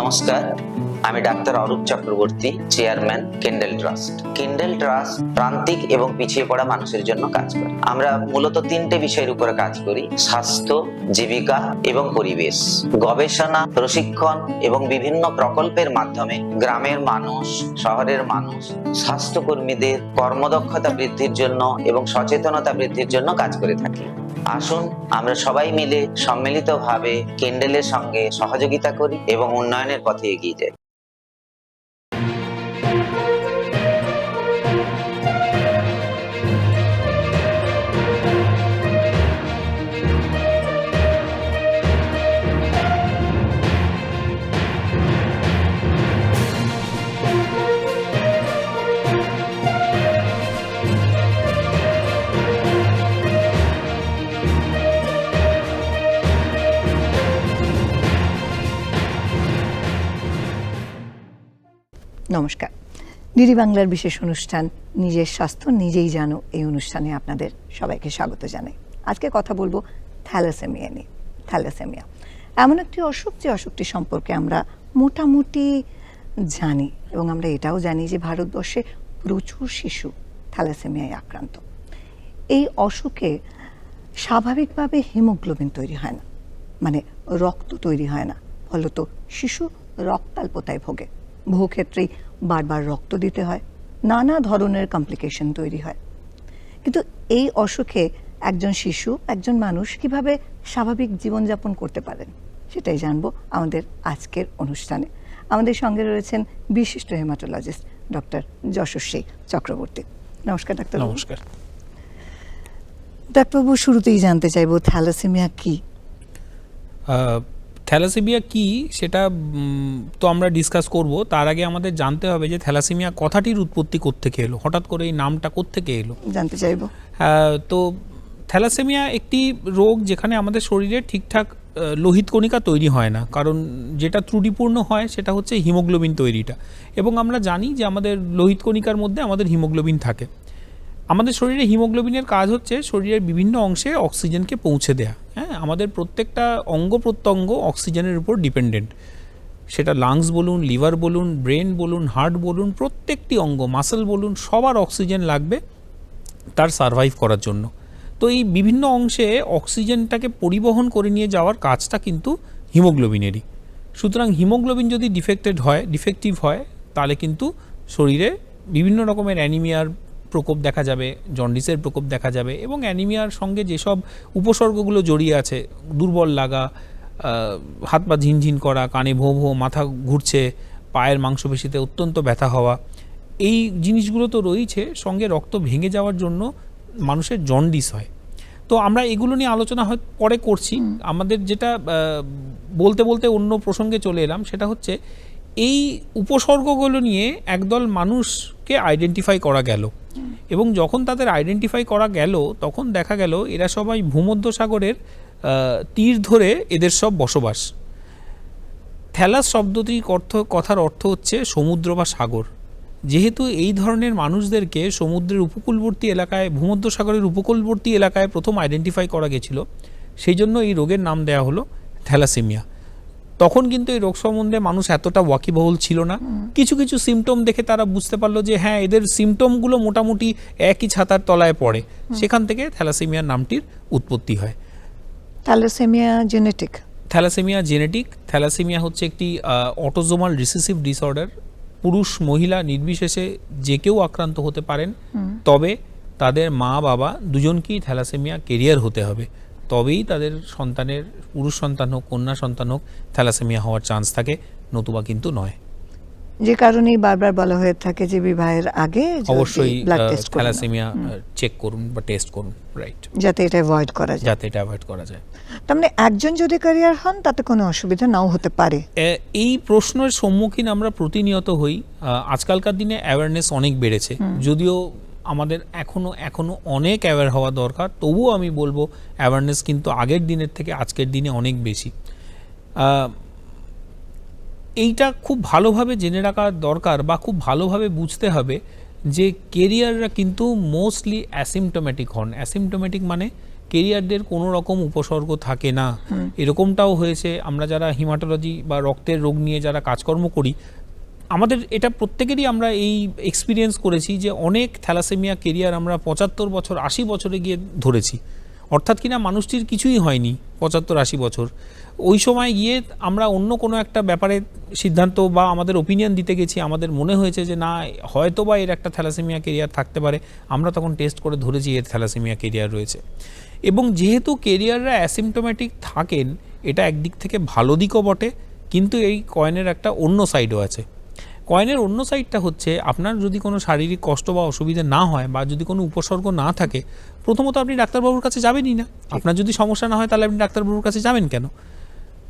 নমস্কার, আমি doctor Arup Chakraborty, chairman Kendall trust. Kendall trust প্রান্তিক এবং পিছিয়ে পড়া মানুষের জন্য কাজ করে। আমরা মূলত তিনটে বিষয়ের উপরে কাজ করি: স্বাস্থ্য, জীবিকা এবং পরিবেশ। গবেষণা, প্রশিক্ষণ এবং বিভিন্ন প্রকল্পের মাধ্যমে গ্রামের মানুষ, শহরের মানুষ, স্বাস্থ্যকর্মীদের কর্মদক্ষতা বৃদ্ধির জন্য এবং সচেতনতা বৃদ্ধির জন্য কাজ করে থাকি। আসুন আমরা সবাই মিলে সম্মিলিতভাবে কেন্ডেলের সঙ্গে সহযোগিতা করি এবং উন্নয়নের পথে এগিয়ে যাই। নমস্কার। ডিডি বাংলার বিশেষ অনুষ্ঠান নিজের স্বাস্থ্য নিজেই জানো, এই অনুষ্ঠানে আপনাদের সবাইকে স্বাগত জানাই। আজকে কথা বলবো থ্যালাসেমিয়া নিয়ে। থ্যালাসেমিয়া এমন একটি অসুখ, যে অসুখটি সম্পর্কে আমরা মোটামুটি জানি, এবং আমরা এটাও জানি যে ভারতবর্ষে প্রচুর শিশু থ্যালাসেমিয়ায় আক্রান্ত। এই অসুখে স্বাভাবিকভাবে হিমোগ্লোবিন তৈরি হয় না, মানে রক্ত তৈরি হয় না, ফলত শিশু রক্তাল্পতায় ভোগে। বহু ক্ষেত্রেই বারবার রক্ত দিতে হয়, নানা ধরনের কমপ্লিকেশন তৈরি হয়। কিন্তু এই অসুখে একজন শিশু, একজন মানুষ কিভাবে স্বাভাবিক জীবনযাপন করতে পারেন, সেটাই জানবো আমাদের আজকের অনুষ্ঠানে। আমাদের সঙ্গে রয়েছেন বিশিষ্ট হেমাটোলজিস্ট ডক্টর যশস্বী চক্রবর্তী। নমস্কার ডাক্তার। নমস্কার ডাক্তারবাবু, শুরুতেই জানতে চাইবো থ্যালাসেমিয়া কি? থ্যালাসেমিয়া কি সেটা তো আমরা ডিসকাস করব। তার আগে আমাদের জানতে হবে যে থ্যালাসেমিয়া কথাটির উৎপত্তি কোত্থেকে এলো, হঠাৎ করে এই নামটা কোত্থেকে এলো জানতে চাইবো। তো থ্যালাসেমিয়া একটি রোগ যেখানে আমাদের শরীরে ঠিকঠাক লোহিত কণিকা তৈরি হয় না, কারণ যেটা ত্রুটিপূর্ণ হয় সেটা হচ্ছে হিমোগ্লোবিন তৈরিটা। এবং আমরা জানি যে আমাদের লোহিত কণিকার মধ্যে আমাদের হিমোগ্লোবিন থাকে। আমাদের শরীরে হিমোগ্লোবিনের কাজ হচ্ছে শরীরের বিভিন্ন অংশে অক্সিজেনকে পৌঁছে দেয়া। হ্যাঁ, আমাদের প্রত্যেকটা অঙ্গ প্রত্যঙ্গ অক্সিজেনের উপর ডিপেন্ডেন্ট। সেটা লাংস বলুন, লিভার বলুন, ব্রেন বলুন, হার্ট বলুন, প্রত্যেকটি অঙ্গ, মাসল বলুন, সবার অক্সিজেন লাগবে তার সারভাইভ করার জন্য। তো এই বিভিন্ন অংশে অক্সিজেনটাকে পরিবহন করে নিয়ে যাওয়ার কাজটা কিন্তু হিমোগ্লোবিনেরই। সুতরাং হিমোগ্লোবিন যদি ডিফেক্টিভ হয় তাহলে কিন্তু শরীরে বিভিন্ন রকমের অ্যানিমিয়ার প্রকোপ দেখা যাবে, জন্ডিসের প্রকোপ দেখা যাবে, এবং অ্যানিমিয়ার সঙ্গে যেসব উপসর্গগুলো জড়িয়ে আছে, দুর্বল লাগা, হাত পা ঝিনঝিন করা, কানে ভোঁ ভোঁ, মাথা ঘুরছে, পায়ের মাংসপেশিতে অত্যন্ত ব্যথা হওয়া, এই জিনিসগুলো তো রয়েছে। সঙ্গে রক্ত ভেঙে যাওয়ার জন্য মানুষের জন্ডিস হয়। তো আমরা এগুলো নিয়ে আলোচনা পরে করছি। আমাদের যেটা বলতে বলতে অন্য প্রসঙ্গে চলে এলাম, সেটা হচ্ছে এই উপসর্গগুলো নিয়ে একদল মানুষকে আইডেন্টিফাই করা গেল, এবং যখন তাদের আইডেন্টিফাই করা গেল তখন দেখা গেল এরা সবাই ভূমধ্যসাগরের তীর ধরে এদের সব বসবাস। থ্যালাস শব্দটির কথার অর্থ হচ্ছে সমুদ্র বা সাগর। যেহেতু এই ধরনের মানুষদেরকে সমুদ্রের উপকূলবর্তী এলাকায়, ভূমধ্যসাগরের উপকূলবর্তী এলাকায় প্রথম আইডেন্টিফাই করা গেছিল, সেই জন্য এই রোগের নাম দেওয়া হলো থ্যালাসেমিয়া। তখন কিন্তু এই রোগ সম্বন্ধে মানুষ এতটা ওয়াকিবহুল ছিল না। কিছু কিছু সিমটম দেখে তারা বুঝতে পারলো যে হ্যাঁ, এদের সিমটমগুলো মোটামুটি একই ছাতার তলায় পড়ে। সেখান থেকে থ্যালাসেমিয়ার নামটির উৎপত্তি হয়। Thalassemia genetic? Thalassemia genetic. Thalassemia হচ্ছে একটি অটোজোমাল রিসেসিভ ডিসঅর্ডার। পুরুষ মহিলা নির্বিশেষে যে কেউ আক্রান্ত হতে পারেন, তবে তাদের মা বাবা দুজনকেই থ্যালাসেমিয়া ক্যারিয়ার হতে হবে, তবেই তাদের সন্তানের, পুরুষ সন্তান হোক কন্যা সন্তান হোক, থ্যালাসেমিয়া হওয়ার চান্স থাকে, নতুবা কিন্তু নয়। যে কারণেই বারবার বলা হয়ে থাকে যে বিবাহের আগে অবশ্যই ব্লাড টেস্ট করুন, থ্যালাসেমিয়া চেক করুন বা টেস্ট করুন, রাইট, যাতে এটা অ্যাভয়েড করা যায়। তার মানে একজন যদি ক্যারিয়ার হন তাতে কোনো অসুবিধা নাও হতে পারে। এই প্রশ্নের সম্মুখীন আমরা প্রতিনিয়ত হই। আজকালকার দিনে অ্যাওয়ারনেস অনেক বেড়েছে, যদিও আমাদের এখনো অনেক অ্যাওয়ার হওয়া দরকার, তবুও আমি বলবো অ্যাওয়ারনেস কিন্তু আগের দিনের থেকে আজকের দিনে অনেক বেশি। এইটা খুব ভালোভাবে জেনে রাখা দরকার, বা খুব ভালোভাবে বুঝতে হবে যে কেরিয়াররা কিন্তু মোস্টলি অ্যাসিমটোম্যাটিক হন। অ্যাসিমটোম্যাটিক মানে কেরিয়ারদের কোনো রকম উপসর্গ থাকে না। এরকমটাও হয়েছে, আমরা যারা হিমাটোলজি বা রক্তের রোগ নিয়ে যারা কাজকর্ম করি, আমাদের এটা প্রত্যেকেরই আমরা এই এক্সপিরিয়েন্স করেছি যে অনেক থ্যালাসেমিয়া কেরিয়ার আমরা 75 বছর 80 বছরে গিয়ে ধরেছি। অর্থাৎ কিনা মানুষটির কিছুই হয়নি 75-80 বছর, ওই সময় গিয়ে আমরা অন্য কোনো একটা ব্যাপারে সিদ্ধান্ত বা আমাদের ওপিনিয়ন দিতে গেছি, আমাদের মনে হয়েছে যে না হয়তো বা এর একটা থ্যালাসেমিয়া কেরিয়ার থাকতে পারে, আমরা তখন টেস্ট করে ধরেছি এর থ্যালাসেমিয়া কেরিয়ার রয়েছে। এবং যেহেতু কেরিয়াররা অ্যাসিমটোম্যাটিক থাকেন, এটা একদিক থেকে ভালো দিকও বটে, কিন্তু এই কয়েনের একটা অন্য সাইডও আছে। কয়েনের অন্য সাইডটা হচ্ছে, আপনার যদি কোনো শারীরিক কষ্ট বা অসুবিধা না হয় বা যদি কোনো উপসর্গ না থাকে, প্রথমত আপনি ডাক্তারবাবুর কাছে যাবেনই না। আপনার যদি সমস্যা না হয় তাহলে আপনি ডাক্তারবাবুর কাছে যাবেন কেন?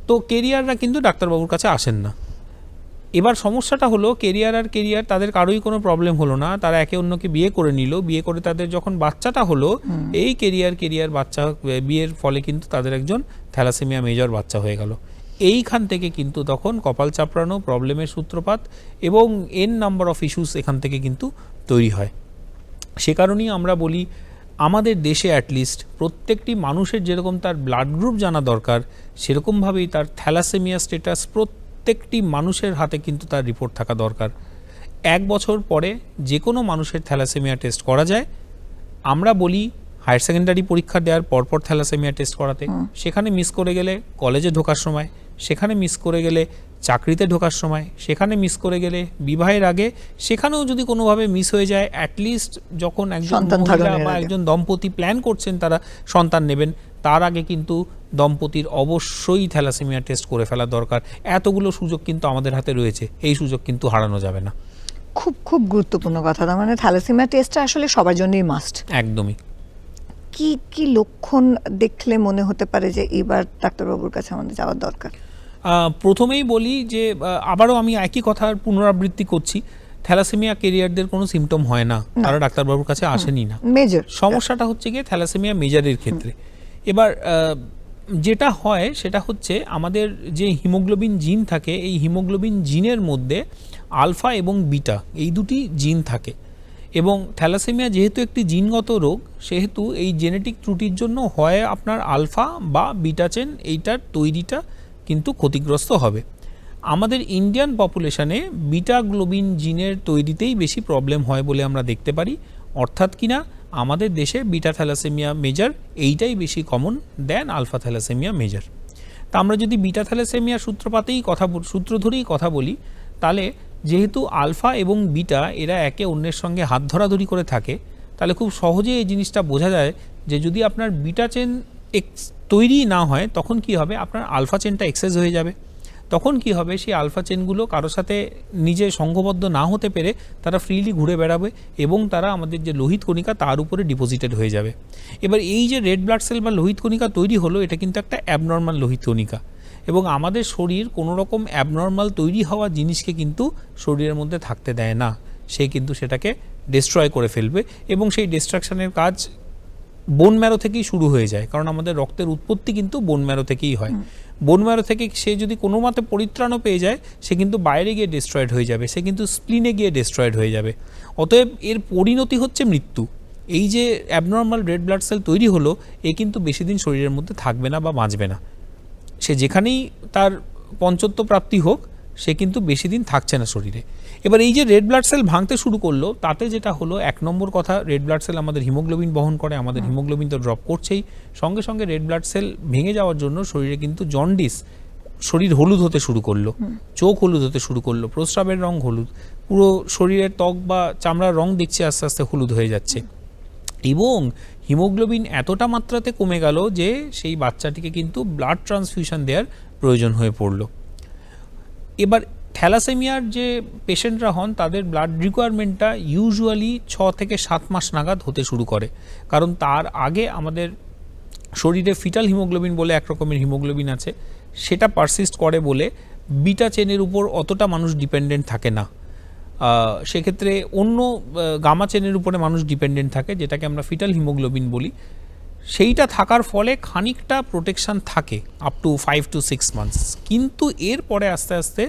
তো কেরিয়াররা কিন্তু ডাক্তারবাবুর কাছে আসেন না। এবার সমস্যাটা হলো, কেরিয়ার আর কেরিয়ার তাদের কারোই কোনো প্রবলেম হলো না, তারা একে অন্যকে বিয়ে করে নিল, বিয়ে করে তাদের যখন বাচ্চাটা হলো, এই কেরিয়ার বাচ্চা বিয়ের ফলে কিন্তু তাদের একজন থ্যালাসেমিয়া মেজর বাচ্চা হয়ে গেল। এইখান থেকে কিন্তু তখন কপাল চাপড়ানো, প্রবলেমের সূত্রপাত এবং এন নাম্বার অফ ইস্যুস এখান থেকে কিন্তু তৈরি হয়। সে কারণেই আমরা বলি, আমাদের দেশে অ্যাটলিস্ট প্রত্যেকটি মানুষের যেরকম তার ব্লাড গ্রুপ জানা দরকার, সেরকমভাবেই তার থ্যালাসেমিয়া স্ট্যাটাস প্রত্যেকটি মানুষের হাতে কিন্তু তার রিপোর্ট থাকা দরকার। 1 বছর পরে যে কোনো মানুষের থ্যালাসেমিয়া টেস্ট করা যায়। আমরা বলি হায়ার সেকেন্ডারি পরীক্ষা দেওয়ার পরপর থ্যালাসেমিয়া টেস্ট করাতে, সেখানে মিস করে গেলে কলেজে ঢোকার সময়, সেখানে মিস করে গেলে চাকরিতে ঢোকার সময়, সেখানে মিস করে গেলে বিবাহের আগে, সেখানেও যদি কোনোভাবে মিস হয়ে যায়, অ্যাটলিস্ট যখন একজন মহিলা বা একজন দম্পতি প্ল্যান করছেন তারা সন্তান নেবেন, তার আগে কিন্তু দম্পতির অবশ্যই থ্যালাসেমিয়া টেস্ট করে ফেলা দরকার। এতগুলো সুযোগ কিন্তু আমাদের হাতে রয়েছে, এই সুযোগ কিন্তু হারানো যাবে না। খুব খুব গুরুত্বপূর্ণ কথা। তার মানে থ্যালাসেমিয়া টেস্টটা আসলে সবার জন্যই মাস্ট। একদমই। কি কি লক্ষণ দেখলে মনে হতে পারে যে এবার ডাক্তারবাবুর কাছে আমাদের যাওয়ার দরকার? প্রথমেই বলি যে আবারও আমি একই কথার পুনরাবৃত্তি করছি, থ্যালাসেমিয়া কেরিয়ারদের কোনো সিমটম হয় না, তারা ডাক্তারবাবুর কাছে আসেনি না। মেজর সমস্যাটা হচ্ছে গিয়ে থ্যালাসেমিয়া মেজরের ক্ষেত্রে। এবার যেটা হয় সেটা হচ্ছে, আমাদের যে হিমোগ্লোবিন জিন থাকে, এই হিমোগ্লোবিন জিনের মধ্যে আলফা এবং বিটা এই দুটি জিন থাকে। এবং থ্যালাসেমিয়া যেহেতু একটি জিনগত রোগ, সেহেতু এই জেনেটিক ত্রুটির জন্য হয় আপনার আলফা বা বিটা চেন এইটার তৈরিটা কিন্তু ক্ষতিগ্রস্ত হবে। আমাদের ইন্ডিয়ান পপুলেশনে বিটা গ্লোবিন জিনের তৈরিতেই বেশি প্রবলেম হয় বলে আমরা দেখতে পারি। অর্থাৎ কিনা আমাদের দেশে বিটা থ্যালাসেমিয়া মেজর এইটাই বেশি কমন দেন আলফা থ্যালাসেমিয়া মেজর। তা আমরা যদি বিটা থ্যালাসেমিয়া সূত্র ধরেই কথা বলি, তাহলে যেহেতু আলফা এবং বিটা এরা একে অন্যের সঙ্গে হাত ধরাধরি করে থাকে, তাহলে খুব সহজে এই জিনিসটা বোঝা যায় যে যদি আপনার বিটা চেন তৈরি না হয়, তখন কি হবে, আপনার আলফা চেনটা এক্সেস হয়ে যাবে। তখন কি হবে, সেই আলফা চেনগুলো কারোর সাথে নিজে সংঘবদ্ধ না হতে পেরে তারা ফ্রিলি ঘুরে বেড়াবে এবং তারা আমাদের যে লোহিত কণিকা তার উপরে ডিপোজিটেড হয়ে যাবে। এবার এই যে রেড ব্লাড সেল বা লোহিত কণিকা তৈরি হলো, এটা কিন্তু একটা অ্যাবনর্মাল লোহিত কণিকা, এবং আমাদের শরীর কোনো রকম অ্যাবনর্মাল তৈরি হওয়া জিনিসকে কিন্তু শরীরের মধ্যে থাকতে দেয় না, সে কিন্তু সেটাকে ডিস্ট্রয় করে ফেলবে। এবং সেই ডিস্ট্রাকশনের কাজ বোন ম্যারো থেকেই শুরু হয়ে যায়, কারণ আমাদের রক্তের উৎপত্তি কিন্তু বোন ম্যারো থেকেই হয়। বোন ম্যারো থেকে সে যদি কোনো মতে পরিত্রাণও পেয়ে যায়, সে কিন্তু বাইরে গিয়ে ডিস্ট্রয়েড হয়ে যাবে, সে কিন্তু স্প্লিনে গিয়ে ডিস্ট্রয়েড হয়ে যাবে। অতএব এর পরিণতি হচ্ছে মৃত্যু। এই যে অ্যাবনর্মাল রেড ব্লাড সেল তৈরি হলো, এ কিন্তু বেশি দিন শরীরের মধ্যে থাকবে না বা বাঁচবে না। সে যেখানেই তার পঞ্চত্ব প্রাপ্তি হোক, সে কিন্তু বেশি দিন থাকছে না শরীরে। এবার এই যে রেড ব্লাড সেল ভাঙতে শুরু করলো, তাতে যেটা হলো, 1 নম্বর কথা, রেড ব্লাড সেল আমাদের হিমোগ্লোবিন বহন করে, আমাদের হিমোগ্লোবিন তো ড্রপ করছেই, সঙ্গে সঙ্গে রেড ব্লাড সেল ভেঙে যাওয়ার জন্য শরীরে কিন্তু জন্ডিস, শরীর হলুদ হতে শুরু করলো, চোখ হলুদ হতে শুরু করলো, প্রস্রাবের রং হলুদ, পুরো শরীরের ত্বক বা চামড়ার রং দেখছি আস্তে আস্তে হলুদ হয়ে যাচ্ছে, এবং হিমোগ্লোবিন এতটা মাত্রাতে কমে গেল যে সেই বাচ্চাটিকে কিন্তু ব্লাড ট্রান্সফিউশন দেওয়ার প্রয়োজন হয়ে পড়ল। এবার থ্যালাসেমিয়ার যে পেশেন্টরা হন, তাদের ব্লাড রিকোয়ারমেন্টটা ইউজুয়ালি 6 থেকে 7 মাস নাগাদ হতে শুরু করে, কারণ তার আগে আমাদের শরীরে ফিটাল হিমোগ্লোবিন বলে এক রকমের হিমোগ্লোবিন আছে, সেটা পারসিস্ট করে বলে বিটা চেনের উপর অতটা মানুষ ডিপেন্ডেন্ট থাকে না। সেক্ষেত্রে অন্য গামা চেনের উপরে মানুষ ডিপেন্ডেন্ট থাকে, যেটাকে আমরা ফিটাল হিমোগ্লোবিন বলি। সেইটা থাকার ফলে খানিকটা প্রোটেকশান থাকে আপ টু 5 to 6 মান্থস, কিন্তু এরপরে আস্তে আস্তে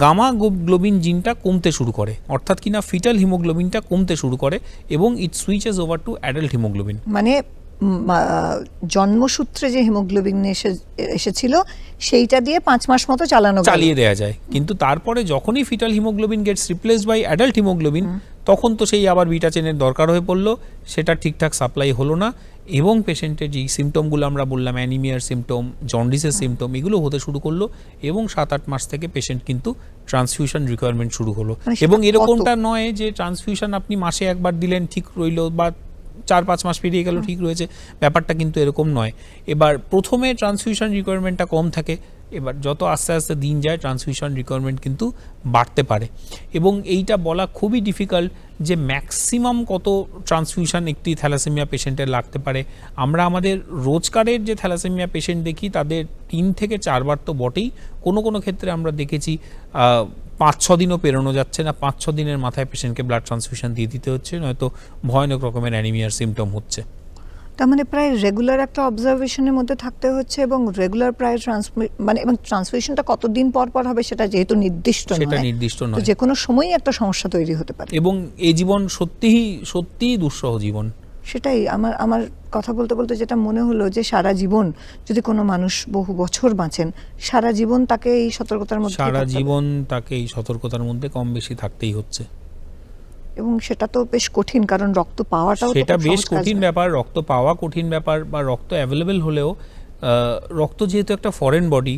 গামা গ্লোবিন জিনটা কমতে শুরু করে, অর্থাৎ কিনা ফিটাল হিমোগ্লোবিনটা কমতে শুরু করে এবং it switches over to adult haemoglobin. মানে জন্মসূত্রে যে হিমোগ্লোবিন এসেছিল সেইটা দিয়ে 5 মাস মতো চালিয়ে দেওয়া যায়, কিন্তু তারপরে যখনই foetal haemoglobin gets replaced by adult haemoglobin তখন তো সেই আবার বিটা চেনের দরকার হয়ে পড়লো, সেটা ঠিকঠাক সাপ্লাই হলো না এবং পেশেন্টের যে সিমটমগুলো আমরা বললাম অ্যানিমিয়ার সিমটম, জন্ডিসের সিমটম, এগুলো হতে শুরু করলো এবং 7-8 মাস থেকে পেশেন্ট কিন্তু ট্রান্সফিউশন রিকোয়ারমেন্ট শুরু হলো। এবং এরকমটা নয় যে ট্রান্সফিউশন আপনি মাসে একবার দিলেন ঠিক রইলো বা 4-5 মাস পেরিয়ে গেল ঠিক রয়েছে, ব্যাপারটা কিন্তু এরকম নয়। এবার প্রথমে ট্রান্সফিউশন রিকোয়ারমেন্টটা কম থাকে, এবার যত আস্তে আস্তে দিন যায় ট্রান্সফিউশন রিকোয়ারমেন্ট কিন্তু বাড়তে পারে এবং এইটা বলা খুবই ডিফিকাল্ট যে ম্যাক্সিমাম কত ট্রান্সফিউশন একটি থ্যালাসেমিয়া পেশেন্টের লাগতে পারে। আমরা আমাদের রোজকারের যে থ্যালাসেমিয়া পেশেন্ট দেখি তাদের 3 থেকে 4 বার তো বটেই, কোনো কোনো ক্ষেত্রে আমরা দেখেছি 5-6 দিনও পেরোনো যাচ্ছে না, 5-6 দিনের মাথায় পেশেন্টকে ব্লাড ট্রান্সফিউশন দিয়ে দিতে হচ্ছে, নয়তো ভয়ানক রকমের অ্যানিমিয়ার সিমটম হচ্ছে। তার মানে প্রায় রেগুলার একটা অবজারভেশনের মধ্যে থাকতে হচ্ছে এবং রেগুলার প্রায় মানে এবং ট্রান্সফিউশনটা কতদিন পর পর হবে সেটা যেহেতু নির্দিষ্ট নয়, সেটা নির্দিষ্ট নয়, যে কোনো সময়ই একটা সমস্যা তৈরি হতে পারে এবং এই জীবন সত্যিই দুঃসহ জীবন। সেটাই আমার কথা বলতে বলতে যেটা মনে হলো যে সারা জীবন যদি কোনো মানুষ বহু বছর বাঁচেন, সারা জীবন তাকে এই সতর্কতার মধ্যে কম বেশি থাকতেই হচ্ছে এবং সেটা তো বেশ কঠিন, কারণ রক্ত পাওয়াটাও সেটা বেশ কঠিন ব্যাপার, রক্ত পাওয়া কঠিন ব্যাপার, বা রক্ত অ্যাভেলেবেল হলেও রক্ত যেহেতু একটা ফরেন বডি,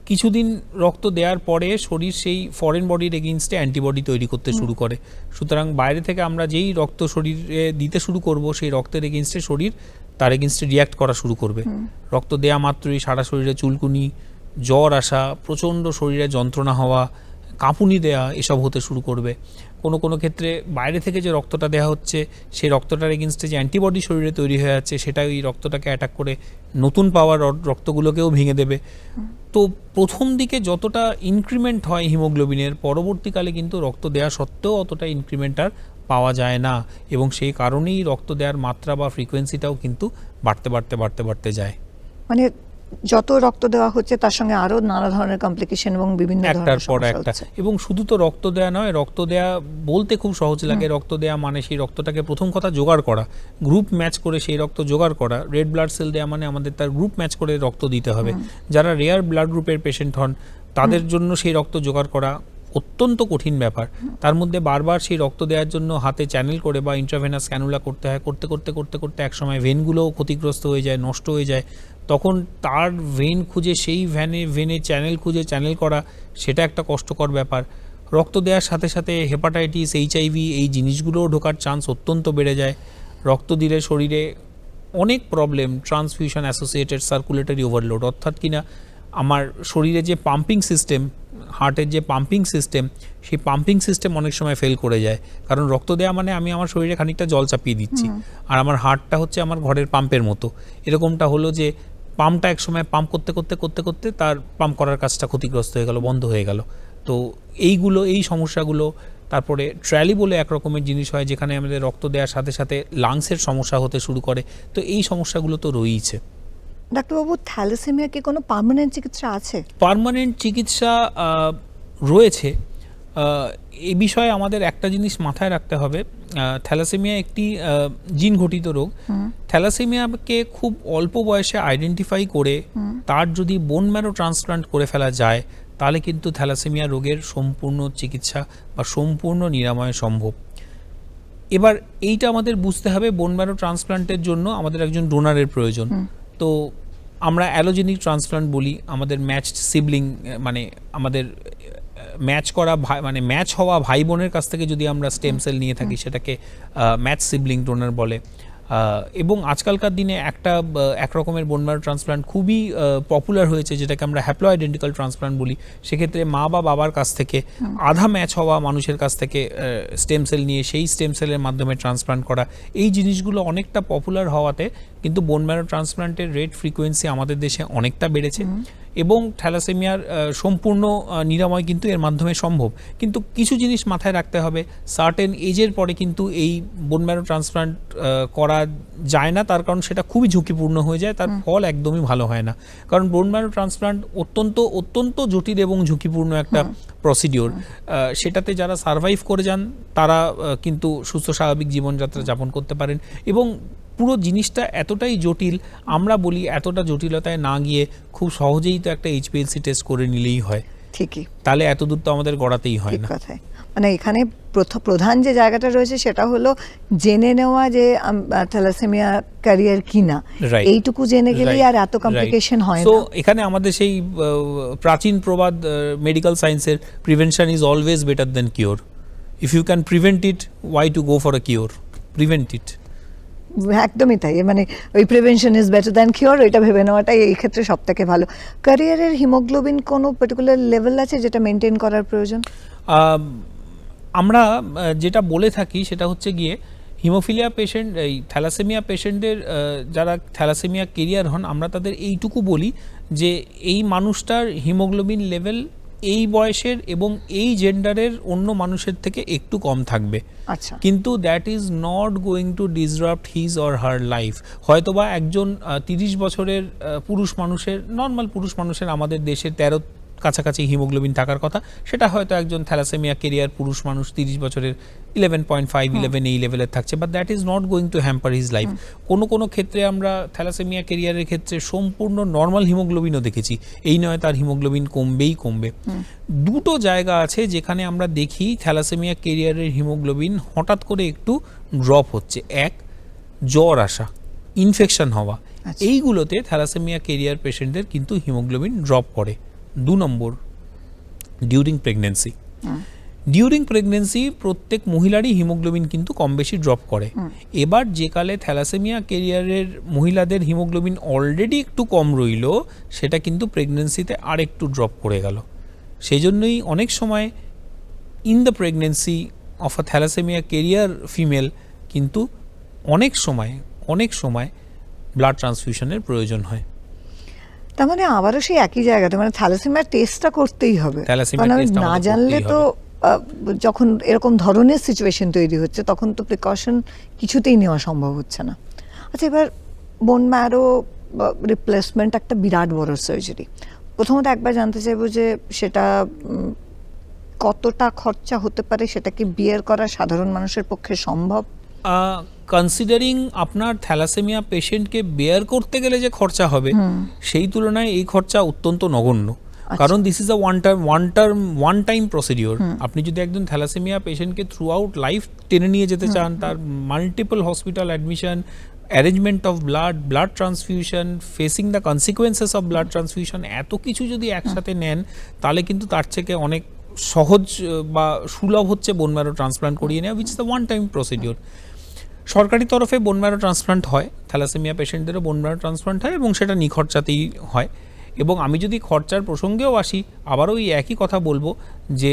কিছুদিন রক্ত দেওয়ার পরে শরীর সেই ফরেন বডির এগেইনস্টে অ্যান্টিবডি তৈরি করতে শুরু করে। সুতরাং বাইরে থেকে আমরা যেই রক্ত শরীরে দিতে শুরু করব সেই রক্তের এগেইনস্টে শরীর তার এগেইনস্টে রিয়াক্ট করা শুরু করবে। রক্ত দেওয়া মাত্রই সারা শরীরে চুলকুনি, জ্বর আসা, প্রচণ্ড শরীরে যন্ত্রণা হওয়া, কাঁপুনি দেয়া, এসব হতে শুরু করবে। কোনো কোনো ক্ষেত্রে বাইরে থেকে যে রক্তটা দেওয়া হচ্ছে সেই রক্তটার এগেইনস্টে যে অ্যান্টিবডি শরীরে তৈরি হয়ে যাচ্ছে সেটা ওই রক্তটাকে অ্যাটাক করে নতুন পাওয়ার রক্তগুলোকেও ভেঙে দেবে। তো প্রথম দিকে যতটা ইনক্রিমেন্ট হয় হিমোগ্লোবিনের, পরবর্তীকালে কিন্তু রক্ত দেওয়া সত্ত্বেও অতটা ইনক্রিমেন্ট আর পাওয়া যায় না এবং সেই কারণেই রক্ত দেওয়ার মাত্রা বা ফ্রিকোয়েন্সিটাও কিন্তু বাড়তে যায়। মানে যত রক্ত দেওয়া হচ্ছে তার সঙ্গে আরো নানা ধরনের কমপ্লিকেশন এবং বিভিন্ন একটার পর একটা, এবং শুধু তো রক্ত দেওয়া নয়, রক্ত দেওয়া বলতে খুব সহজ লাগে, রক্ত দেওয়া মানে সেই রক্তটাকে প্রথম কথা জোগাড় করা, গ্রুপ ম্যাচ করে সেই রক্ত জোগাড় করা। রেড ব্লাড সেল দেওয়া মানে আমাদের তার গ্রুপ ম্যাচ করে রক্ত দিতে হবে। যারা রেয়ার ব্লাড গ্রুপের পেশেন্ট হন তাদের জন্য সেই রক্ত জোগাড় করা অত্যন্ত কঠিন ব্যাপার। তার মধ্যে বারবার সেই রক্ত দেওয়ার জন্য হাতে চ্যানেল করে বা ইন্ট্রাভেনাস ক্যানুলা করতে হয়, করতে একসময় ভেনগুলোও ক্ষতিগ্রস্ত হয়ে যায়, নষ্ট হয়ে যায়। তখন তার ভেন খুঁজে সেই ভেনে চ্যানেল খুঁজে চ্যানেল করা, সেটা একটা কষ্টকর ব্যাপার। রক্ত দেওয়ার সাথে সাথে হেপাটাইটিস, HIV এই জিনিসগুলোও ঢোকার চান্স অত্যন্ত বেড়ে যায়। রক্ত দিলে শরীরে অনেক problem, transfusion associated circulatory overload, অর্থাৎ কিনা আমার শরীরে যে পাম্পিং সিস্টেম, হার্টের যে পাম্পিং সিস্টেম, সেই পাম্পিং সিস্টেম অনেক সময় ফেল করে যায়। কারণ রক্ত দেওয়া মানে আমি আমার শরীরে খানিকটা জল চাপিয়ে দিচ্ছি, আর আমার হার্টটা হচ্ছে আমার ঘরের পাম্পের মতো। এরকমটা হলো যে পাম্পটা এক সময় পাম্প করতে তার পাম্প করার কাজটা ক্ষতিগ্রস্ত হয়ে গেল, বন্ধ হয়ে গেল। তো এই সমস্যাগুলো, তারপরে ট্র্যালি বলে এক রকমের জিনিস হয় যেখানে আমাদের রক্ত দেওয়ার সাথে সাথে লাংসের সমস্যা হতে শুরু করে। তো এই সমস্যাগুলো তো রয়েইছে। ডাক্তারবাবু, থ্যালাসেমিয়া কি কোনো পার্মানেন্ট চিকিৎসা আছে? পার্মানেন্ট চিকিৎসা রয়েছে। এই বিষয়ে আমাদের একটা জিনিস মাথায় রাখতে হবে, থ্যালাসেমিয়া একটি জিন ঘটিত রোগ। থ্যালাসেমিয়াকে খুব অল্প বয়সে আইডেন্টিফাই করে তার যদি বোন ম্যারো ট্রান্সপ্লান্ট করে ফেলা যায় তাহলে কিন্তু থ্যালাসেমিয়া রোগের সম্পূর্ণ চিকিৎসা বা সম্পূর্ণ নিরাময় সম্ভব। এবার এইটা আমাদের বুঝতে হবে, বোন ম্যারো ট্রান্সপ্লান্টের জন্য আমাদের একজন ডোনারের প্রয়োজন। তো আমরা অ্যালোজেনিক ট্রান্সপ্লান্ট বলি। আমাদের ম্যাচড সিবলিং, মানে আমাদের ম্যাচ হওয়া ভাই বোনের কাছ থেকে যদি আমরা স্টেম সেল নিয়ে থাকি সেটাকে ম্যাচ সিবলিং ডোনার বলে। এবং আজকালকার দিনে এক রকমের বোন ম্যারো ট্রান্সপ্লান্ট খুবই পপুলার হয়েছে, যেটাকে আমরা হ্যাপ্লো আইডেন্টিক্যাল ট্রান্সপ্লান্ট বলি। সেক্ষেত্রে মা বা বাবার কাছ থেকে আধা ম্যাচ হওয়া মানুষের কাছ থেকে স্টেম সেল নিয়ে সেই স্টেম সেলের মাধ্যমে ট্রান্সপ্লান্ট করা, এই জিনিসগুলো অনেকটা পপুলার হওয়াতে কিন্তু বোন ম্যারো ট্রান্সপ্লান্টের রেট ফ্রিকোয়েন্সি আমাদের দেশে অনেকটা বেড়েছে এবং থ্যালাসেমিয়ার সম্পূর্ণ নিরাময় কিন্তু এর মাধ্যমে সম্ভব। কিন্তু কিছু জিনিস মাথায় রাখতে হবে, সার্টেন এজের পরে কিন্তু এই বোন ম্যারো ট্রান্সপ্লান্ট করা যায় না, তার কারণ সেটা খুবই ঝুঁকিপূর্ণ হয়ে যায়, তার ফল একদমই ভালো হয় না। কারণ বোন ম্যারো ট্রান্সপ্লান্ট অত্যন্ত জটিল এবং ঝুঁকিপূর্ণ একটা প্রসিডিওর। সেটাতে যারা সার্ভাইভ করে যান তারা কিন্তু সুস্থ স্বাভাবিক জীবনযাত্রা যাপন করতে পারেন। এবং পুরো জিনিসটা এতটাই জটিল, আমরা বলি এতটা জটিলতায় না গিয়ে খুব সহজেই তো একটা HPLC টেস্ট করে নিলেই হয়, ঠিকই, তাহলে এত দূর তো আমাদের গড়াতেই হয় ঠিক না। কথায়। মানে এখানে প্রধান যে জায়গাটা রয়েছে সেটা হলো জেনে নেওয়া যে থ্যালাসেমিয়া ক্যারিয়ার কিনা, Right. এইটুকু জেনে গেলেই আর এত কমপ্লিকেশন হয় তো না। এখানে আমাদের সেই প্রাচীন প্রবাদ মেডিকেল সায়েন্সের, prevention is always better then cure. If you can prevent it, why to go for a cure? Prevent it. একদমই তাই, মানে ওই prevention is better than cure, এটা ভেবে নেওয়াটাই এই ক্ষেত্রে সব থেকে ভালো। ক্যারিয়ারের হিমোগ্লোবিন কোনো পার্টিকুলার লেভেল আছে যেটা মেনটেন করার প্রয়োজন? আমরা যেটা বলে থাকি সেটা হচ্ছে গিয়ে হিমোফিলিয়া পেশেন্ট, এই থ্যালাসেমিয়া পেশেন্টদের যারা থ্যালাসেমিয়া কেরিয়ার হন, আমরা তাদের এইটুকু বলি যে এই মানুষটার হিমোগ্লোবিন লেভেল এই বয়সের এবং এই জেন্ডারের অন্য মানুষের থেকে একটু কম থাকবে, আচ্ছা, কিন্তু that is not going to disrupt his or her life. হয়তোবা একজন 30 বছরের পুরুষ মানুষের, নর্মাল পুরুষ মানুষের আমাদের দেশের 13 কাছাকাছি হিমোগ্লোবিন থাকার কথা, সেটা হয়তো একজন থ্যালাসেমিয়া কেরিয়ার পুরুষ মানুষ 30 বছরের 11.5 11 এই লেভেলের থাকছে, but that is not going to hamper his life. কোনো ক্ষেত্রে আমরা থ্যালাসেমিয়া কেরিয়ারের ক্ষেত্রে সম্পূর্ণ নর্মাল হিমোগ্লোবিনও দেখেছি, এই নয় তার হিমোগ্লোবিন কমবে। দুটো জায়গা আছে যেখানে আমরা দেখি থ্যালাসেমিয়া কেরিয়ারের হিমোগ্লোবিন হঠাৎ করে একটু ড্রপ হচ্ছে। এক, জ্বর আসা, ইনফেকশন হওয়া, এইগুলোতে থ্যালাসেমিয়া কেরিয়ার পেশেন্টদের কিন্তু হিমোগ্লোবিন ড্রপ করে। 2 নম্বর, ডিউরিং প্রেগনেন্সি। ডিউরিং প্রেগনেন্সি প্রত্যেক মহিলারই হিমোগ্লোবিন কিন্তু কম বেশি ড্রপ করে। এবার যে কালে থ্যালাসেমিয়া কেরিয়ারের মহিলাদের হিমোগ্লোবিন অলরেডি একটু কম রইল, সেটা কিন্তু প্রেগনেন্সিতে আর একটু ড্রপ করে গেল। সেই জন্যই অনেক সময় in the pregnancy of a thalassemia carrier female কিন্তু অনেক সময় ব্লাড ট্রান্সফিউশনের প্রয়োজন হয়। তার মানে আবারও সেই একই জায়গাতে, মানে থ্যালাসেমিয়ার টেস্টটা করতেই হবে, থ্যালাসেমিয়া কারণ আমি টেস্ট না আমাদের জানলে করতেই তো যখন এরকম ধরনের সিচুয়েশন তৈরি হচ্ছে তখন তো প্রিকশন কিছুতেই নেওয়া সম্ভব হচ্ছে না। আচ্ছা, এবার বোন ম্যারো রিপ্লেসমেন্ট একটা বিরাট বড় সার্জারি। প্রথমত একবার জানতে চাইবো যে সেটা কতটা খরচা হতে পারে, সেটা কি বিয়ার করা সাধারণ মানুষের পক্ষে সম্ভব? কনসিডারিং আপনার থ্যালাসেমিয়া পেশেন্টকে বেয়ার করতে গেলে যে খরচা হবে, সেই তুলনায় এই খরচা অত্যন্ত নগণ্য। কারণ this is a one time procedure. আপনি যদি একজন থ্যালাসেমিয়া পেশেন্টকে থ্রু আউট লাইফ টেনে নিয়ে যেতে চান, তার multiple hospital admission, arrangement of blood transfusion, facing the consequences of blood transfusion, এত কিছু যদি একসাথে নেন, তাহলে কিন্তু তার থেকে অনেক সহজ বা সুলভ হচ্ছে বোন ম্যারো ট্রান্সপ্লান্ট করিয়ে নেওয়া, which is the one time procedure. সরকারি তরফে বোন ম্যারো ট্রান্সপ্লান্ট হয়, থ্যালাসেমিয়া পেশেন্টদেরও বোন ম্যারো ট্রান্সপ্লান্ট হয় এবং সেটা নিখরচাতেই হয়। এবং আমি যদি খরচার প্রসঙ্গেও আসি, আবারও এই একই কথা বলবো যে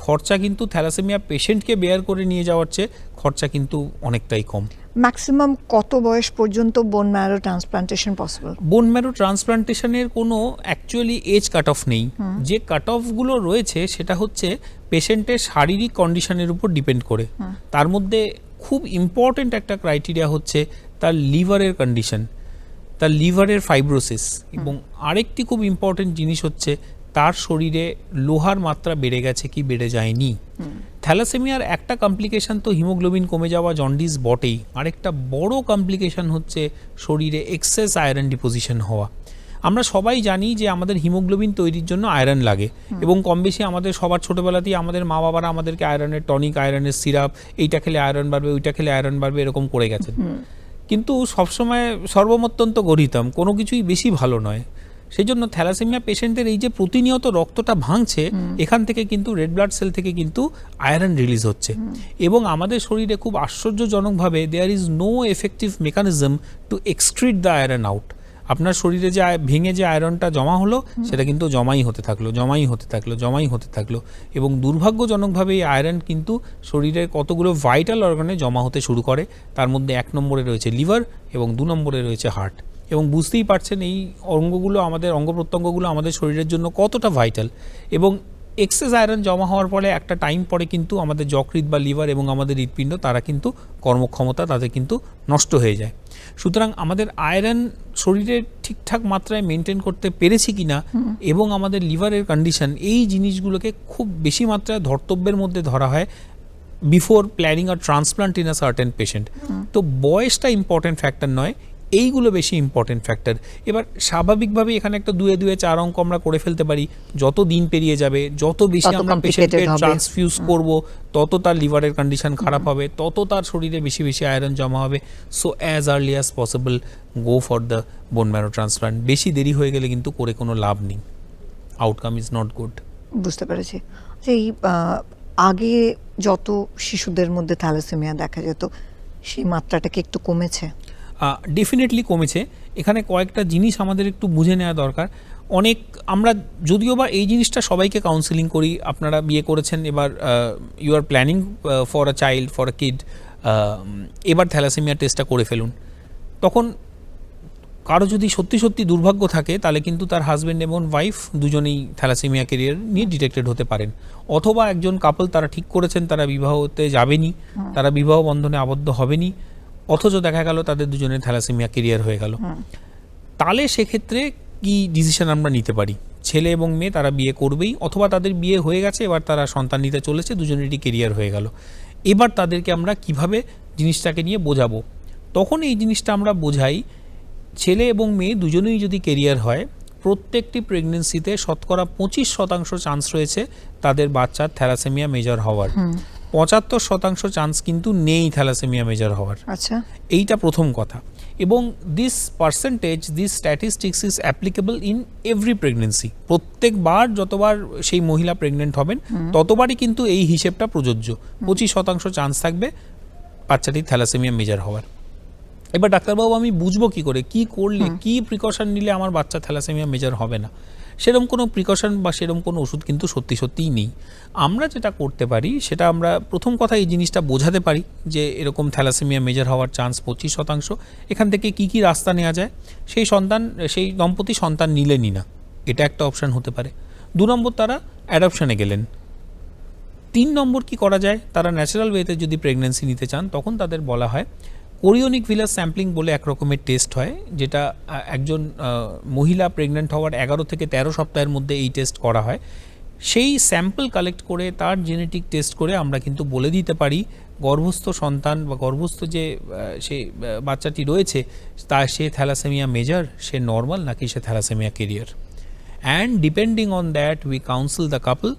খরচা কিন্তু থ্যালাসেমিয়া পেশেন্টকে বেয়ার করে নিয়ে যাওয়ার চেয়ে খরচা কিন্তু অনেকটাই কম। ম্যাক্সিমাম কত বয়স পর্যন্ত bone marrow transplantation possible? Bone marrow ট্রান্সপ্লান্টেশনের কোনো অ্যাকচুয়ালি এজ কাট অফ নেই। যে কাট অফগুলো রয়েছে সেটা হচ্ছে পেশেন্টের শারীরিক কন্ডিশনের উপর ডিপেন্ড করে। তার মধ্যে খুব ইম্পর্টেন্ট একটা ক্রাইটেরিয়া হচ্ছে তার লিভারের কন্ডিশন, তার লিভারের ফাইব্রোসিস, এবং আরেকটি খুব ইম্পর্টেন্ট জিনিস হচ্ছে তার শরীরে লোহার মাত্রা বেড়ে গেছে কি বেড়ে যায়নি। থ্যালাসেমিয়ার একটা কমপ্লিকেশন তো হিমোগ্লোবিন কমে যাওয়া, জন্ডিস বটেই, আরেকটা বড় কমপ্লিকেশন হচ্ছে শরীরে এক্সেস আয়রন ডিপোজিশন হওয়া। আমরা সবাই জানি যে আমাদের হিমোগ্লোবিন তৈরির জন্য আয়রন লাগে, এবং কম বেশি আমাদের সবার ছোটোবেলাতেই আমাদের মা বাবারা আমাদেরকে আয়রনের টনিক, আয়রনের সিরাপ, এইটা খেলে আয়রন বাড়বে, ওইটা খেলে আয়রন বাড়বে, এরকম করে গেছেন। কিন্তু সবসময় সর্বমত্যন্ত গরিতাম, কোনো কিছুই বেশি ভালো নয়। সেই জন্য থ্যালাসেমিয়া পেশেন্টদের এই যে প্রতিনিয়ত রক্তটা ভাঙছে, এখান থেকে কিন্তু রেড ব্লাড সেল থেকে কিন্তু আয়রন রিলিজ হচ্ছে, এবং আমাদের শরীরে খুব আশ্চর্যজনকভাবে there is no effective mechanism to excrete the iron out. আপনার শরীরে যে ভেঙে যে আয়রনটা জমা হলো, সেটা কিন্তু জমাই হতে থাকলো, এবং দুর্ভাগ্যজনকভাবে এই আয়রন কিন্তু শরীরের কতগুলো ভাইটাল অর্গানে জমা হতে শুরু করে। তার মধ্যে 1 নম্বরে রয়েছে লিভার এবং 2 নম্বরে রয়েছে হার্ট। এবং বুঝতেই পারছেন এই অঙ্গগুলো আমাদের অঙ্গ প্রত্যঙ্গগুলো আমাদের শরীরের জন্য কতটা ভাইটাল। এবং এক্সেস আয়রন জমা হওয়ার ফলে একটা টাইম পরে কিন্তু আমাদের যকৃৎ বা লিভার এবং আমাদের হৃৎপিণ্ড তারা কিন্তু কর্মক্ষমতা তাদের কিন্তু নষ্ট হয়ে যায়। সুতরাং আমাদের আয়রন শরীরে ঠিকঠাক মাত্রায় মেনটেন করতে পেরেছি কিনা এবং আমাদের লিভারের কন্ডিশন, এই জিনিসগুলোকে খুব বেশি মাত্রায় ধর্তব্যের মধ্যে ধরা হয় before planning a transplant in a certain patient. তো বয়সটা ইম্পর্টেন্ট ফ্যাক্টর নয়, এইগুলো বেশি ইম্পর্টেন্ট ফ্যাক্টর। এবার স্বাভাবিকভাবে এখানে একটা 2 2 4 অঙ্ক আমরা করে ফেলতে পারি, যত দিন পেরিয়ে যাবে যত বেশি তত আমরা পেশেন্টকে complicated হবে। ট্রান্সফিউজ করব তত তার লিভারের কন্ডিশন খারাপ হবে, তত তার শরীরে বেশি বেশি আয়রন জমা হবে। So as early as possible go for the bone marrow transplant. বেশি দেরি হয়ে গেলে কিন্তু করে কোনো লাভ নেই, আউটকাম ইজ নট গুড। বুঝতে পেরেছি। এই আগে যত শিশুদের মধ্যে থ্যালাসেমিয়া দেখা যেত সেই মাত্রাটা কি একটু কমেছে? ডেফিনেটলি কমেছে। এখানে কয়েকটা জিনিস আমাদের একটু বুঝে নেওয়া দরকার। অনেক আমরা যদিও বা এই জিনিসটা সবাইকে কাউন্সেলিং করি, আপনারা বিয়ে করেছেন, এবার you are planning for a child, for a kid, এবার থ্যালাসেমিয়া টেস্টটা করে ফেলুন। তখন কারো যদি সত্যি সত্যি দুর্ভাগ্য থাকে তাহলে কিন্তু তার হাজব্যান্ড এবং ওয়াইফ দুজনেই থ্যালাসেমিয়া ক্যারিয়ার নিয়ে ডিটেক্টেড হতে পারেন। অথবা একজন কাপল তারা ঠিক করেছেন তারা বিবাহতে যাবেনি, তারা বিবাহ বন্ধনে আবদ্ধ হবেনি, অথচ দেখা গেল তাদের দুজনের থ্যালাসেমিয়া ক্যারিয়ার হয়ে গেল। তাহলে সেক্ষেত্রে কি ডিসিশন আমরা নিতে পারি? ছেলে এবং মেয়ে তারা বিয়ে করবেই, অথবা তাদের বিয়ে হয়ে গেছে, এবার তারা সন্তান নিতে চলেছে, দুজনেরই ক্যারিয়ার হয়ে গেল। এবার তাদেরকে আমরা কিভাবে জিনিসটাকে নিয়ে বোঝাবো? তখন এই জিনিসটা আমরা বোঝাই, ছেলে এবং মেয়ে দুজনেই যদি ক্যারিয়ার হয়, প্রত্যেকটি প্রেগনেন্সিতে শতকরা 25% চান্স রয়েছে তাদের বাচ্চার থ্যালাসেমিয়া মেজর হওয়ার। 75% চান্স কিন্তু নেই থ্যালাসেমিয়া মেজর হওয়ার। আচ্ছা, এইটা প্রথম কথা। এবং this percentage, this statistics is applicable in every pregnancy. প্রত্যেকবার যতবার সেই মহিলা প্রেগনেন্ট হবেন ততবারই কিন্তু এই হিসেবটা প্রযোজ্য। 25% চান্স থাকবে বাচ্চাটির থ্যালাসেমিয়া মেজর হওয়ার। এবার ডাক্তারবাবু আমি বুঝবো কি করে, কি করলে, কি প্রিকশন নিলে আমার বাচ্চা থ্যালাসেমিয়া মেজর হবে না? সেরকম কোনো প্রিকশন বা সেরকম কোনো ওষুধ কিন্তু সত্যি সত্যিই নেই। আমরা যেটা করতে পারি সেটা আমরা প্রথম কথা এই জিনিসটা বোঝাতে পারি যে এরকম থ্যালাসেমিয়া মেজর হওয়ার চান্স 25%। এখান থেকে কি কি রাস্তা নেওয়া যায়? সেই দম্পতি সন্তান নিলেনই না, এটা একটা অপশান হতে পারে। 2 নম্বর, তারা অ্যাডপশনে গেলেন। 3 নম্বর কি করা যায়? তারা ন্যাচারাল ওয়েতে যদি প্রেগনেন্সি নিতে চান তখন তাদের বলা হয় কোরিওনিক ভিলাস স্যাম্পলিং বলে এক রকমের টেস্ট হয়, যেটা একজন মহিলা প্রেগনেন্ট হওয়ার 11 থেকে 13 সপ্তাহের মধ্যে এই টেস্ট করা হয়। সেই স্যাম্পল কালেক্ট করে তার জেনেটিক টেস্ট করে আমরা কিন্তু বলে দিতে পারি গর্ভস্থ সন্তান বা গর্ভস্থ যে সে বাচ্চাটি রয়েছে সে থ্যালাসেমিয়া মেজর, সে নর্মাল নাকি সে thalassaemia carrier. And depending on that we counsel the couple,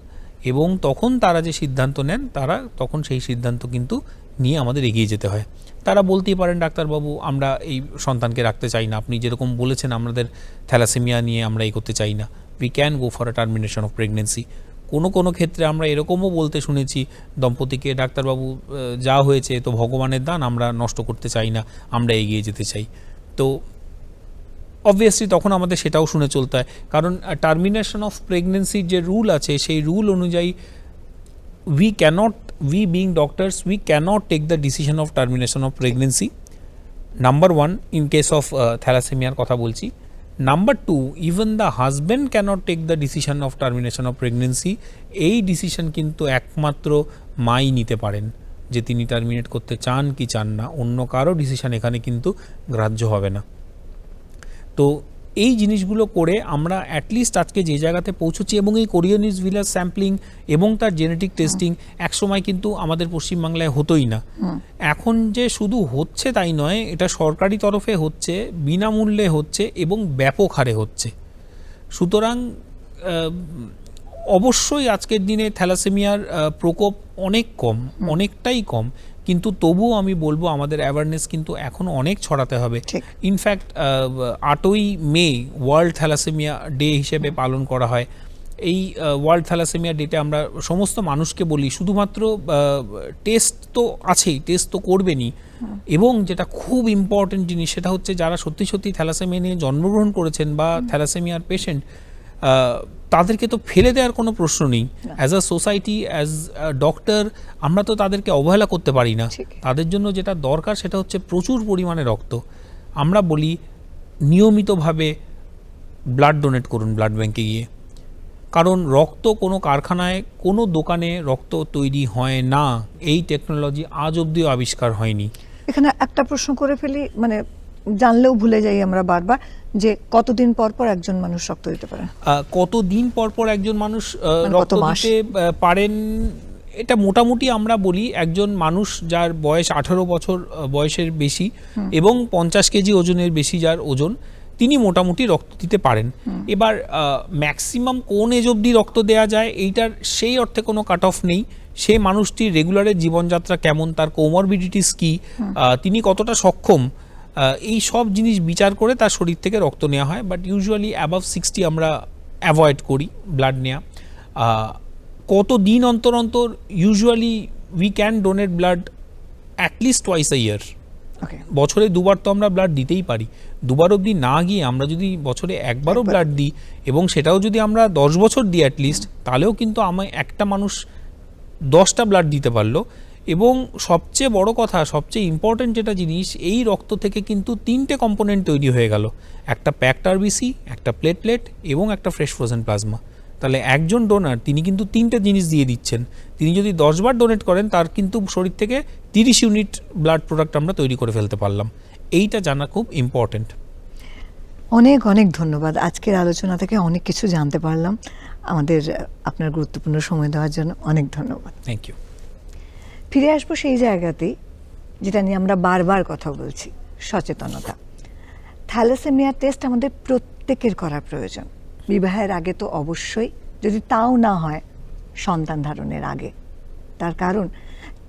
এবং তখন তারা যে সিদ্ধান্ত নেন তারা তখন সেই সিদ্ধান্ত কিন্তু নিয়ে আমাদের এগিয়ে যেতে হয়। তারা বলতেই পারেন ডাক্তারবাবু আমরা এই সন্তানকে রাখতে চাই না, আপনি যেরকম বলেছেন আমাদের থ্যালাসেমিয়া নিয়ে আমরা এই করতে চাই না, we can go for a termination of pregnancy. কোনো ক্ষেত্রে আমরা এরকমও বলতে শুনেছি দম্পতিকে, ডাক্তারবাবু যা হয়েছে তো ভগবানের দান, আমরা নষ্ট করতে চাই না, আমরা এগিয়ে যেতে চাই। তো অবভিয়াসলি তখন আমাদের সেটাও শুনে চলতে হয়, কারণ টার্মিনেশন অফ প্রেগনেন্সির যে রুল আছে সেই রুল অনুযায়ী we being doctors, we cannot take the decision of termination of pregnancy. Number 1, in case of thalassemia কথা বলছি। Number 2, even the husband cannot take the decision of termination of pregnancy. এই decision কিন্তু একমাত্র মাই নিতে পারেন, যে তিনি টার্মিনেট করতে চান কি চান না, অন্য কারো ডিসিশন এখানে কিন্তু গ্রাহ্য হবে না। তো এই জিনিসগুলো করে আমরা অ্যাটলিস্ট আজকে যে জায়গাতে পৌঁছচ্ছি, এবং এই কোরিওনিক ভিলাস স্যাম্পলিং এবং তার জেনেটিক টেস্টিং একসময় কিন্তু আমাদের পশ্চিমবাংলায় হতোই না। এখন যে শুধু হচ্ছে তাই নয়, এটা সরকারি তরফে হচ্ছে, বিনামূল্যে হচ্ছে এবং ব্যাপক হারে হচ্ছে। সুতরাং অবশ্যই আজকের দিনে থ্যালাসেমিয়ার প্রকোপ অনেক কম, অনেকটাই কম, কিন্তু তবুও আমি বলবো আমাদের অ্যাওয়ারনেস কিন্তু এখনও অনেক ছড়াতে হবে। ইনফ্যাক্ট 8ই মে ওয়ার্ল্ড থ্যালাসেমিয়া ডে হিসেবে পালন করা হয়। এই ওয়ার্ল্ড থ্যালাসেমিয়া ডেতে আমরা সমস্ত মানুষকে বলি শুধুমাত্র টেস্ট তো আছেই, টেস্ট তো করবেনই, এবং যেটা খুব ইম্পর্টেন্ট জিনিস সেটা হচ্ছে যারা সত্যি সত্যি থ্যালাসেমিয়া নিয়ে জন্মগ্রহণ করেছেন বা থ্যালাসেমিয়ার পেশেন্ট, তাদেরকে তো ফেলে দেওয়ার কোনো প্রশ্ন নেই। As a society, as a doctor, আমরা তো তাদেরকে অবহেলা করতে পারি না। তাদের জন্য যেটা দরকার সেটা হচ্ছে প্রচুর পরিমাণে রক্ত। আমরা বলি নিয়মিতভাবে ব্লাড ডোনেট করুন ব্লাড ব্যাংকে গিয়ে, কারণ রক্ত কোনো কারখানায় কোনো দোকানে রক্ত তৈরি হয় না, এই টেকনোলজি আজ অবধিও আবিষ্কার হয়নি। এখানে একটা প্রশ্ন করে ফেলি, মানে জানলেও ভুলে যাই আমরা বারবার, যে কতদিন পর পর একজন মানুষ রক্ত দিতে পারে? কতদিন পর পর একজন মানুষ মানে রক্ত কত মাস? দিতে পারেন, এটা মোটামুটি আমরা বলি একজন মানুষ যার বয়স 18 বছর বয়সের বেশি এবং 50 কেজি ওজনের বেশি যার ওজন, তিনি মোটামুটি রক্ত দিতে পারেন। এবার ম্যাক্সিমাম কোন এজ অবধি রক্ত দেওয়া যায় এইটার সেই অর্থে কোনো কাট অফ নেই। সেই মানুষটির রেগুলারের জীবনযাত্রা কেমন, তার কোমরবিডিটিস কি, তিনি কতটা সক্ষম, এই সব জিনিস বিচার করে তার শরীর থেকে রক্ত নেওয়া হয়। বাট ইউজুয়ালি অ্যাবাভ 60 আমরা অ্যাভয়েড করি ব্লাড নেওয়া। কত দিন অন্তর অন্তর? Usually we can donate blood at least twice a year. Okay, বছরে দুবার তো আমরা ব্লাড দিতেই পারি। দুবার অবধি না গিয়ে আমরা যদি বছরে একবারও ব্লাড দিই, এবং সেটাও যদি আমরা 10 বছর দিই অ্যাটলিস্ট, তাহলেও কিন্তু একটা মানুষ 10টা ব্লাড দিতে পারলো। এবং সবচেয়ে বড় কথা, সবচেয়ে ইম্পর্টেন্ট যেটা জিনিস, এই রক্ত থেকে কিন্তু 3টে কম্পোনেন্ট তৈরি হয়ে গেল, একটা প্যাকড আরবিসি, একটা প্লেটলেট এবং একটা ফ্রেশ ফ্রোজেন প্লাজমা। তাহলে একজন ডোনার তিনি কিন্তু 3টে জিনিস দিয়ে দিচ্ছেন। তিনি যদি 10 বার ডোনেট করেন, তার কিন্তু শরীর থেকে 30 ইউনিট ব্লাড প্রোডাক্ট আমরা তৈরি করে ফেলতে পারলাম। এইটা জানা খুব ইম্পর্টেন্ট। অনেক অনেক ধন্যবাদ। আজকের আলোচনা থেকে অনেক কিছু জানতে পারলাম। আমাদের আপনার গুরুত্বপূর্ণ সময় দেওয়ার জন্য অনেক ধন্যবাদ। Thank you. ফিরে আসবো সেই জায়গাতেই যেটা নিয়ে আমরা বারবার কথা বলছি, সচেতনতা। থ্যালাসেমিয়া টেস্ট আমাদের প্রত্যেকের করা প্রয়োজন, বিবাহের আগে তো অবশ্যই, যদি তাও না হয় সন্তান ধারণের আগে। তার কারণ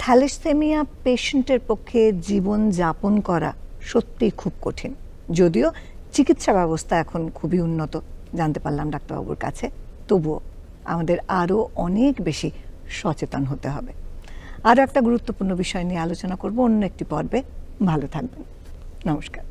থ্যালাসেমিয়া পেশেন্টের পক্ষে জীবন যাপন করা সত্যিই খুব কঠিন। যদিও চিকিৎসা ব্যবস্থা এখন খুবই উন্নত, জানতে পারলাম ডাক্তারবাবুর কাছে, তবুও আমাদের আরও অনেক বেশি সচেতন হতে হবে। আরও একটা গুরুত্বপূর্ণ বিষয় নিয়ে আলোচনা করব অন্য একটি পর্বে। ভালো থাকবেন। নমস্কার।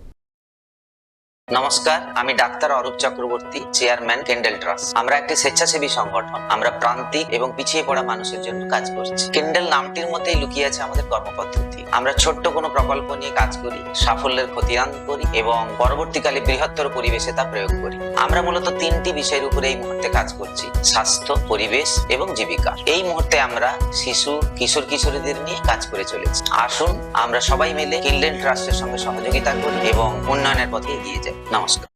নমস্কার, আমি doctor Arup Chakraborty, chairman Kendall trust. আমরা একটি স্বেচ্ছাসেবী সংগঠন। আমরা প্রান্তিক এবং পিছিয়ে পড়া মানুষের জন্য কাজ করছি। কেন্ডেল নামটির মধ্যেই লুকিয়ে আছে আমাদের কর্মপদ্ধতি। আমরা ছোট্ট কোনো প্রকল্প নিয়ে কাজ করি, সাফল্যের খতিয়ান করি এবং পরবর্তীকালে বৃহত্তর পরিবেশে তা প্রয়োগ করি। আমরা মূলত 3টি বিষয়ের উপরে এই মুহূর্তে কাজ করছি: স্বাস্থ্য, পরিবেশ এবং জীবিকা। এই মুহূর্তে আমরা শিশু, কিশোর কিশোরীদের নিয়ে কাজ করে চলেছি। আসুন আমরা সবাই মিলে কেন্ডেল ট্রাস্টের সঙ্গে সহযোগিতা করি এবং উন্নয়নের পথে এগিয়ে যাই। নমস্কার।